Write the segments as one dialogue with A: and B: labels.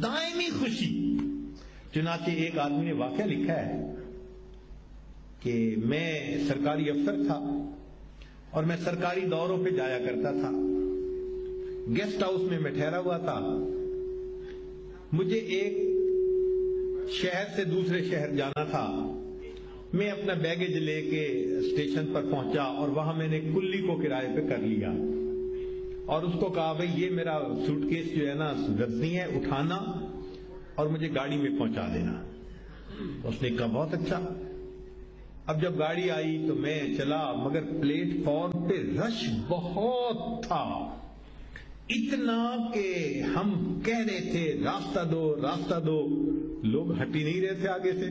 A: دائمی خوشی. چنانچہ ایک آدمی نے واقعہ لکھا ہے کہ میں سرکاری افسر تھا اور میں سرکاری دوروں پہ جایا کرتا تھا. گیسٹ ہاؤس میں ٹھہرا ہوا تھا. مجھے ایک شہر سے دوسرے شہر جانا تھا. میں اپنا بیگیج لے کے اسٹیشن پر پہنچا اور وہاں میں نے کلی کو کرائے پہ کر لیا اور اس کو کہا بھائی یہ میرا سوٹ کیس جو ہے نا وزنی ہے, اٹھانا اور مجھے گاڑی میں پہنچا دینا. اس نے کہا بہت اچھا. اب جب گاڑی آئی تو میں چلا, مگر پلیٹ فارم پہ رش بہت تھا, اتنا کہ ہم کہہ رہے تھے راستہ دو راستہ دو, لوگ ہٹ ہی نہیں رہے تھے آگے سے.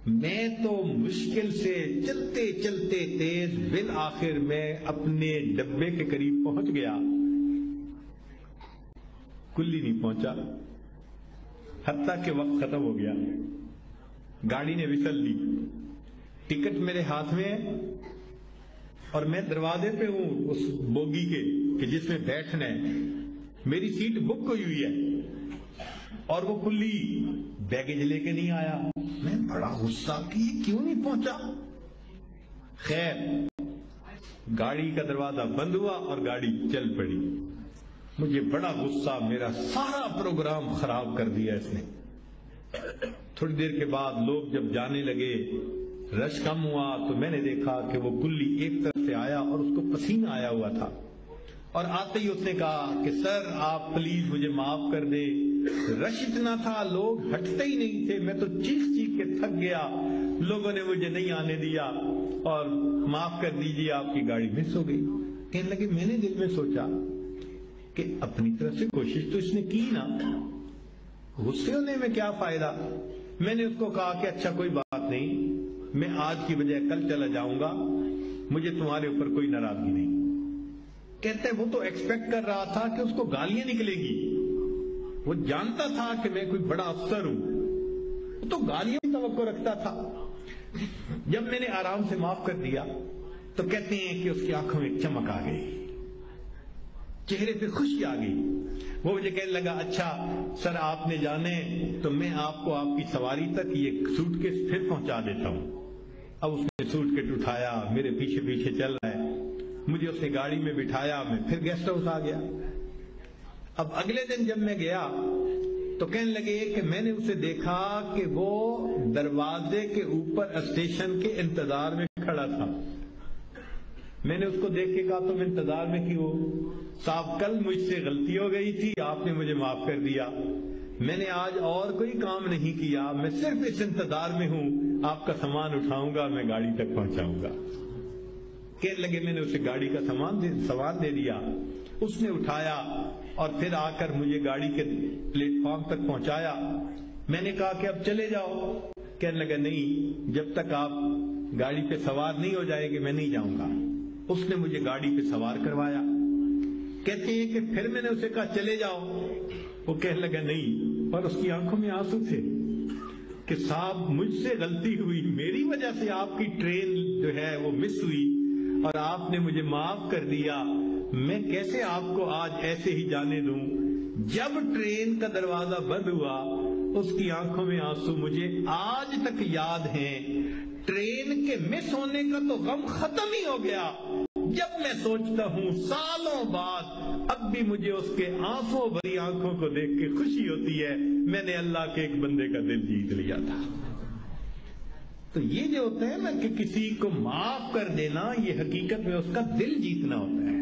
A: میں تو مشکل سے چلتے چلتے تیز بالآخر میں اپنے ڈبے کے قریب پہنچ گیا. کلی نہیں پہنچا, حتیٰ کہ وقت ختم ہو گیا. گاڑی نے وصل دی, ٹکٹ میرے ہاتھ میں ہے اور میں دروازے پہ ہوں اس بوگی کے کہ جس میں بیٹھنا ہے. میری سیٹ بک ہوئی ہے اور وہ کلی بیگیج لے کے نہیں آیا. میں بڑا غصہ کہ کیوں نہیں پہنچا. خیر گاڑی کا دروازہ بند ہوا اور گاڑی چل پڑی. مجھے بڑا غصہ, میرا سارا پروگرام خراب کر دیا اس نے. تھوڑی دیر کے بعد لوگ جب جانے لگے, رش کم ہوا, تو میں نے دیکھا کہ وہ کلی ایک طرف سے آیا اور اس کو پسینہ آیا ہوا تھا, اور آتے ہی اس نے کہا کہ سر آپ پلیز مجھے معاف کر دیں. رش اتنا تھا, لوگ ہٹتے ہی نہیں تھے. میں تو چیخ چیخ کے تھک گیا, لوگوں نے مجھے نہیں آنے دیا اور معاف کر دیجیے آپ کی گاڑی مس ہو گئی. کہنے لگے میں نے دل میں سوچا کہ اپنی طرف سے کوشش تو اس نے کی نا, غصے ہونے میں کیا فائدہ. میں نے اس کو کہا کہ اچھا کوئی بات نہیں, میں آج کی بجائے کل چلا جاؤں گا, مجھے تمہارے اوپر کوئی ناراضگی نہیں. کہتے وہ تو ایکسپیکٹ کر رہا تھا کہ اس کو گالیاں نکلے گی. وہ جانتا تھا کہ میں کوئی بڑا افسر ہوں, وہ تو گالیاں کی توقع رکھتا تھا. جب میں نے آرام سے معاف کر دیا تو کہتے ہیں کہ اس کی آنکھوں میں چمک آ گئی, چہرے پہ خوشی آ گئی. وہ مجھے کہنے لگا اچھا سر آپ نے جانے تو میں آپ کو آپ کی سواری تک یہ سوٹ کیس پھر پہنچا دیتا ہوں. اب اس نے سوٹ کیس اٹھایا, میرے پیچھے پیچھے چل رہا ہے, مجھے اس نے گاڑی میں بٹھایا, میں پھر گیسٹ ہاؤس آ گیا. اب اگلے دن جب میں گیا تو کہنے لگے کہ میں نے اسے دیکھا کہ وہ دروازے کے اوپر اسٹیشن کے انتظار میں کھڑا تھا. میں نے اس کو دیکھ کے کہا تم انتظار میں کیوں؟ صاحب کل مجھ سے غلطی ہو گئی تھی, آپ نے مجھے معاف کر دیا. میں نے آج اور کوئی کام نہیں کیا, میں صرف اس انتظار میں ہوں, آپ کا سامان اٹھاؤں گا, میں گاڑی تک پہنچاؤں گا. کہنے لگے میں نے اسے گاڑی کا سامان دے دیا, اس نے اٹھایا اور پھر آ کر مجھے گاڑی کے پلیٹ فارم تک پہنچایا. میں نے کہا کہ اب چلے جاؤ. کہنے لگا نہیں, جب تک آپ گاڑی پہ سوار نہیں ہو جائیں گے میں نہیں جاؤں گا. اس نے مجھے گاڑی پہ سوار کروایا. کہتے ہیں کہ پھر میں نے اسے کہا چلے جاؤ. وہ کہنے لگا نہیں, اور اس کی آنکھوں میں آنسو تھے کہ صاحب مجھ سے غلطی ہوئی, میری وجہ سے آپ کی ٹرین جو ہے وہ مس ہوئی اور آپ نے مجھے معاف کر دیا. میں کیسے آپ کو آج ایسے ہی جانے دوں. جب ٹرین کا دروازہ بند ہوا اس کی آنکھوں میں آنسو مجھے آج تک یاد ہیں. ٹرین کے مس ہونے کا تو غم ختم ہی ہو گیا, جب میں سوچتا ہوں سالوں بعد اب بھی مجھے اس کے آنسو بھری آنکھوں کو دیکھ کے خوشی ہوتی ہے میں نے اللہ کے ایک بندے کا دل جیت لیا تھا. تو یہ جو ہوتا ہے نا کہ کسی کو معاف کر دینا, یہ حقیقت میں اس کا دل جیتنا ہوتا ہے.